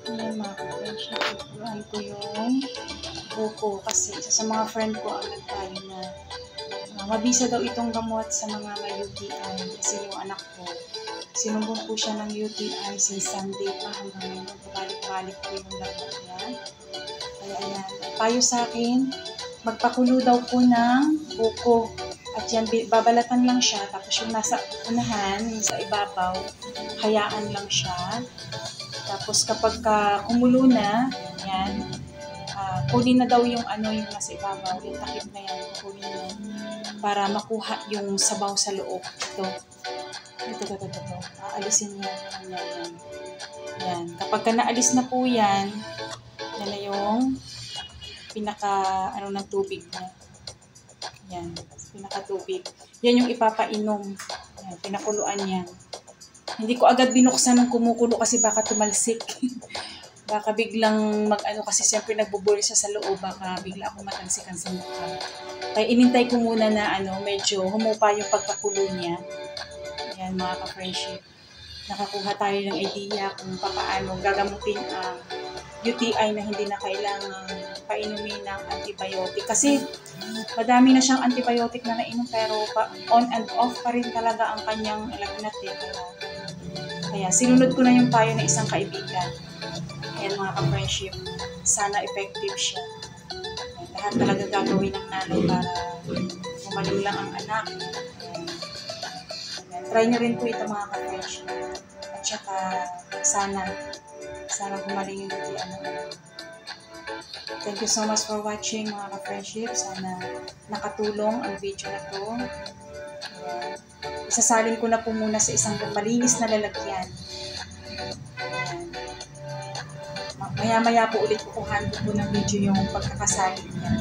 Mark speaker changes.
Speaker 1: Ayan mga ka-friendship, ituloan ko yung buko kasi isa sa mga friend ko ang nagpayo na mabisa daw itong gamot sa mga may UTI kasi yung anak ko sinumbong po siya ng UTI since Sunday pa hanggang ngayon pabalik-balik po yung lagnat niya. Kaya ayan, payo sa akin, magpakulo daw po ng buko at yan babalatan lang siya tapos yung nasa unahan, yung sa ibabaw, hayaan lang siya. Tapos kapag kumulo na, yan, kunin na daw yung yung nasa ibabaw, yung takip na yan, kunin na para makuha yung sabaw sa loob. Ito. Aalisin niya. Yan. Yan. Kapag naalis na po yan, yan na yung ng tubig niya. Yan, pinaka-tubig. Yan yung ipapainom. Yan, pinakuluan yan. Hindi ko agad binuksan ng kumukulo kasi baka tumalsik. Baka biglang kasi siyempre nagbubulis siya sa loob, baka bigla akong matalsikan sa mukha. Kaya inintay ko muna na medyo humupa yung pagkakulo niya. Ayan mga ka-friendship. Nakakuha tayo ng idea kung paano gagamutin ang UTI na hindi na kailangang painumin ng antibiotic. Kasi madami na siyang antibiotic na nainom pero on and off pa rin talaga ang kanyang lagnat Kaya sinunod ko na yung payo ng isang kaibigan. Ayan mga ka-friendship, sana effective siya. Lahat talaga gagawin ng nanay para gumaling lang ang anak. Try nyo rin po ito mga ka-friendship. At saka sana gumaling yung anak. Thank you so much for watching mga ka-friendship. Sana nakatulong ang video na to. Isasalin ko na po muna sa isang malinis na lalagyan. Maya-maya po ulit kukuhan ko po ng video yung pagkakasalin niya.